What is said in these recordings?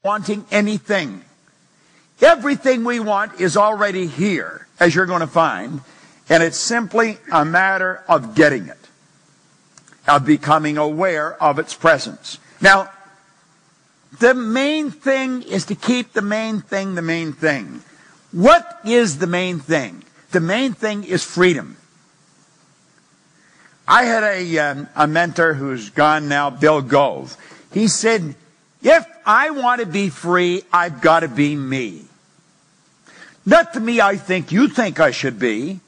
wanting anything. Everything we want is already here, as you're going to find, and it's simply a matter of getting it, of becoming aware of its presence. Now, the main thing is to keep the main thing the main thing. What is the main thing? The main thing is freedom. I had a mentor who's gone now, Bill Gove. He said, if I want to be free, I've got to be me. Not the me I think you think I should be.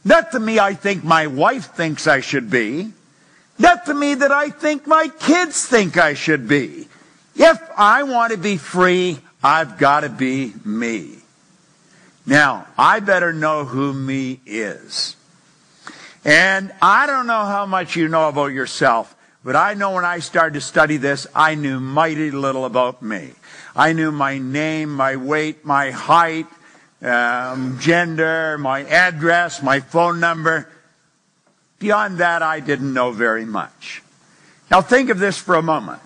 Not the me I think my wife thinks I should be. Not the me that I think my kids think I should be. If I want to be free, I've got to be me. Now, I better know who me is. And I don't know how much you know about yourself, but I know when I started to study this, I knew mighty little about me. I knew my name, my weight, my height, gender, my address, my phone number. Beyond that, I didn't know very much. Now think of this for a moment.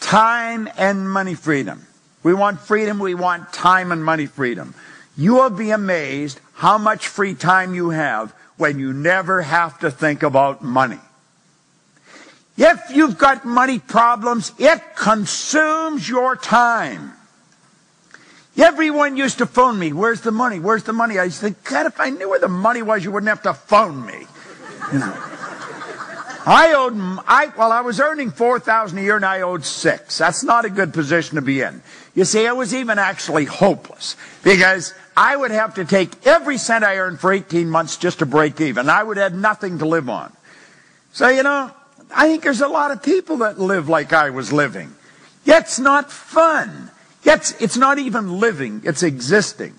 Time and money freedom. We want freedom, we want time and money freedom. You will be amazed how much free time you have when you never have to think about money. If you've got money problems, it consumes your time. Everyone used to phone me, where's the money? Where's the money? I used to think, God, if I knew where the money was, you wouldn't have to phone me. You know. I was earning $4,000 a year and I owed $6,000. That's not a good position to be in. You see, it was even actually hopeless because I would have to take every cent I earned for 18 months just to break even. I would have nothing to live on. So, you know, I think there's a lot of people that live like I was living. Yet it's not fun. Yet it's not even living. It's existing.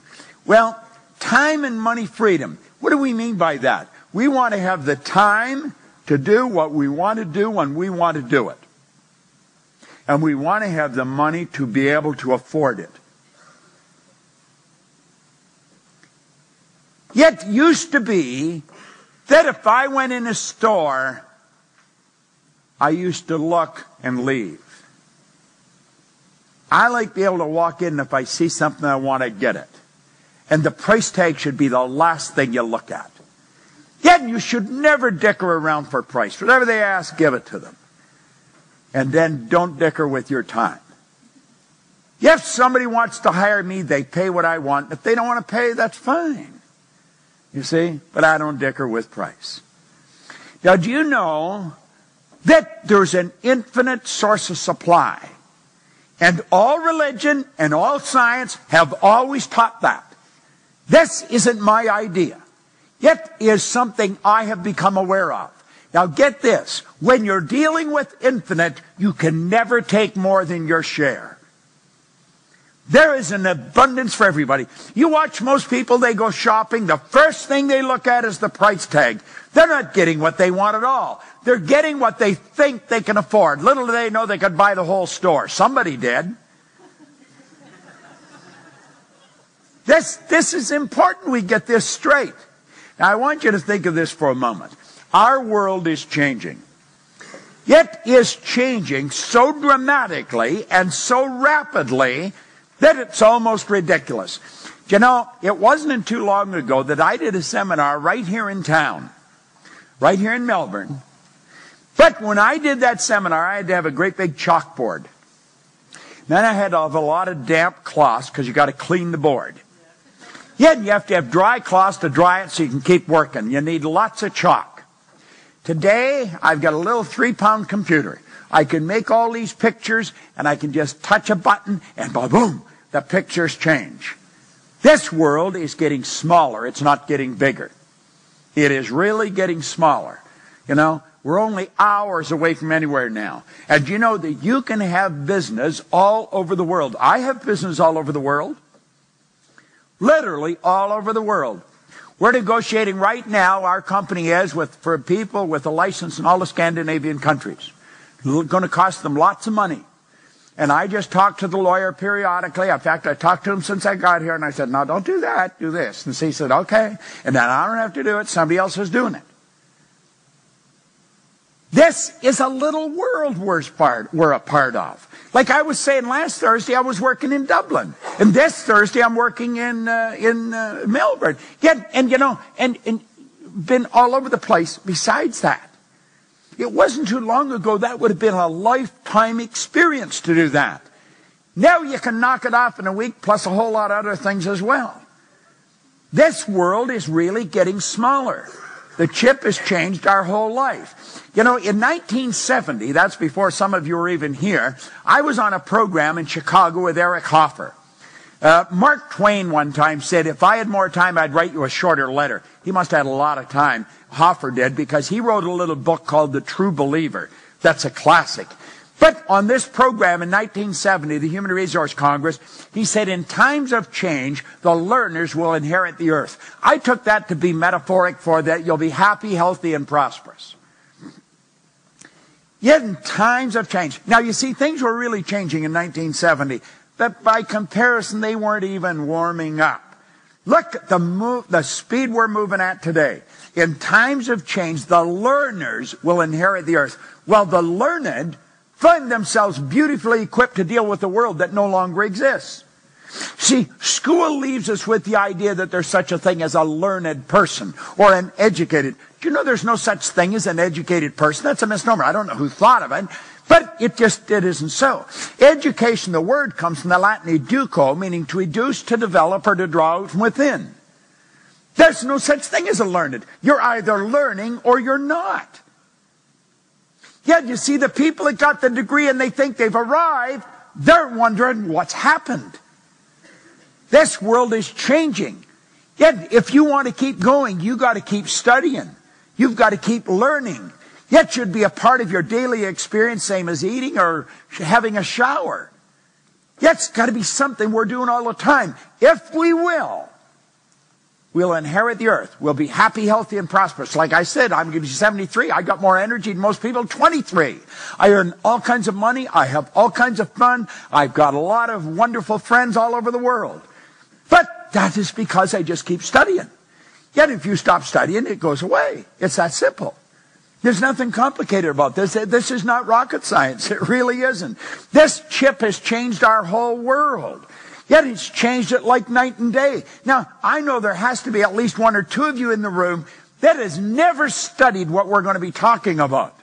Well, time and money freedom. What do we mean by that? We want to have the time to do what we want to do when we want to do it. And we want to have the money to be able to afford it. Yet used to be that if I went in a store, I used to look and leave. I like to be able to walk in and if I see something I want to get it. And the price tag should be the last thing you look at. Yet you should never dicker around for price. Whatever they ask, give it to them. And then don't dicker with your time. If somebody wants to hire me, they pay what I want. If they don't want to pay, that's fine. You see? But I don't dicker with price. Now, do you know that there's an infinite source of supply? And all religion and all science have always taught that. This isn't my idea. It is something I have become aware of. Now get this. When you're dealing with infinite, you can never take more than your share. There is an abundance for everybody. You watch most people, they go shopping. The first thing they look at is the price tag. They're not getting what they want at all. They're getting what they think they can afford. Little do they know they could buy the whole store. Somebody did. This is important we get this straight. Now I want you to think of this for a moment. Our world is changing. It is changing so dramatically and so rapidly that it's almost ridiculous. You know, it wasn't too long ago that I did a seminar right here in town, right here in Melbourne. But when I did that seminar, I had to have a great big chalkboard. Then I had to have a lot of damp cloths because you got to clean the board. Yeah, you have to have dry cloths to dry it so you can keep working. You need lots of chalk. Today, I've got a little 3-pound computer. I can make all these pictures, and I can just touch a button, and boom, the pictures change. This world is getting smaller. It's not getting bigger. It is really getting smaller. You know, we're only hours away from anywhere now. And you know that you can have business all over the world. I have business all over the world. Literally all over the world. We're negotiating right now, our company is, for people with a license in all the Scandinavian countries. It's going to cost them lots of money. And I just talk to the lawyer periodically. In fact, I talked to him since I got here, and I said, no, don't do that, do this. And he said, okay. And then I don't have to do it, somebody else is doing it. This is a little world we're a part of. Like I was saying last Thursday, I was working in Dublin. And this Thursday, I'm working in Melbourne. And been all over the place besides that. It wasn't too long ago that would have been a lifetime experience to do that. Now you can knock it off in a week, plus a whole lot of other things as well. This world is really getting smaller. The chip has changed our whole life. In 1970, that's before some of you were even here, I was on a program in Chicago with Eric Hoffer. Mark Twain one time said, if I had more time, I'd write you a shorter letter. He must have had a lot of time, Hoffer did, because he wrote a little book called The True Believer. That's a classic. But on this program in 1970, the Human Resource Congress, he said, in times of change, the learners will inherit the earth. I took that to be metaphoric for that you'll be happy, healthy, and prosperous. Yet in times of change. Now, you see, things were really changing in 1970. But by comparison, they weren't even warming up. Look at the speed we're moving at today. In times of change, the learners will inherit the earth. Well, the learned find themselves beautifully equipped to deal with a world that no longer exists. See, school leaves us with the idea that there's such a thing as a learned person or an educated. Do you know there's no such thing as an educated person? That's a misnomer. I don't know who thought of it, but it isn't so. Education, the word comes from the Latin educo, meaning to educe, to develop, or to draw out from within. There's no such thing as a learned. You're either learning or you're not. Yet you see the people that got the degree and they think they've arrived, they're wondering what's happened. This world is changing. Yet if you want to keep going, you got to keep studying. You've got to keep learning. Yet should be a part of your daily experience, same as eating or having a shower. Yet it's got to be something we're doing all the time. If we will, we'll inherit the earth. We'll be happy, healthy, and prosperous. Like I said, I'm going to be 73. I got more energy than most people, 23. I earn all kinds of money. I have all kinds of fun. I've got a lot of wonderful friends all over the world. But that is because I just keep studying. Yet if you stop studying, it goes away. It's that simple. There's nothing complicated about this. This is not rocket science. It really isn't. This chip has changed our whole world. Yet it's changed it like night and day. Now, I know there has to be at least one or two of you in the room that has never studied what we're going to be talking about.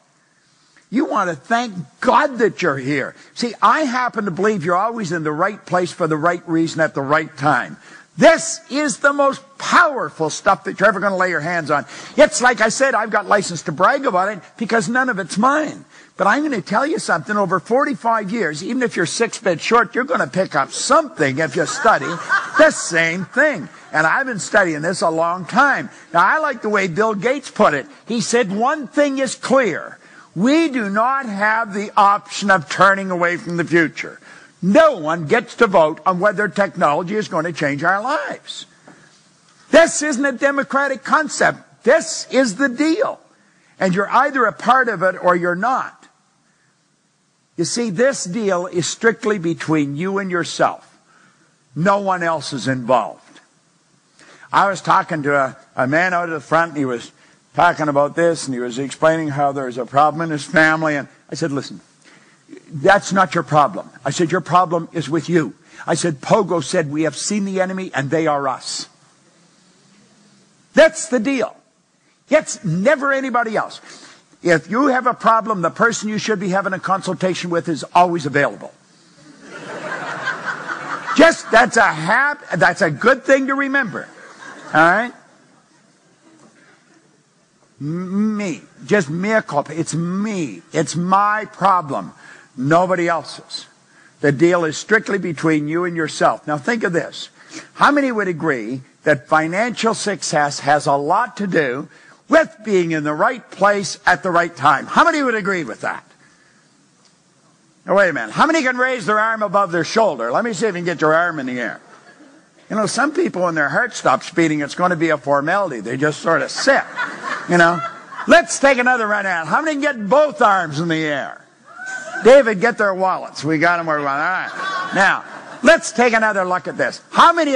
You want to thank God that you're here. See, I happen to believe you're always in the right place for the right reason at the right time. This is the most powerful stuff that you're ever going to lay your hands on. It's like I said, I've got license to brag about it because none of it's mine. But I'm going to tell you something, over 45 years, even if you're 6 feet short, you're going to pick up something if you study the same thing. And I've been studying this a long time. Now, I like the way Bill Gates put it. He said, one thing is clear. We do not have the option of turning away from the future. No one gets to vote on whether technology is going to change our lives. This isn't a democratic concept. This is the deal. And you're either a part of it or you're not. You see, this deal is strictly between you and yourself. No one else is involved. I was talking to a man out at the front, and he was talking about this, and he was explaining how there's a problem in his family. And I said, listen, that's not your problem. I said, your problem is with you. I said, Pogo said, we have seen the enemy, and they are us. That's the deal. It's never anybody else. If you have a problem, the person you should be having a consultation with is always available. That's a good thing to remember. All right? Me. Just mea culpa. It's me. It's my problem. Nobody else's. The deal is strictly between you and yourself. Now think of this. How many would agree that financial success has a lot to do with being in the right place at the right time? How many would agree with that? Now wait a minute. How many can raise their arm above their shoulder? Let me see if you can get your arm in the air. You know, some people, when their heart stops beating, it's going to be a formality. They just sort of sit. You know. Let's take another run at it. How many can get both arms in the air? David, get their wallets. We got them where we want. All right. Now, let's take another look at this. How many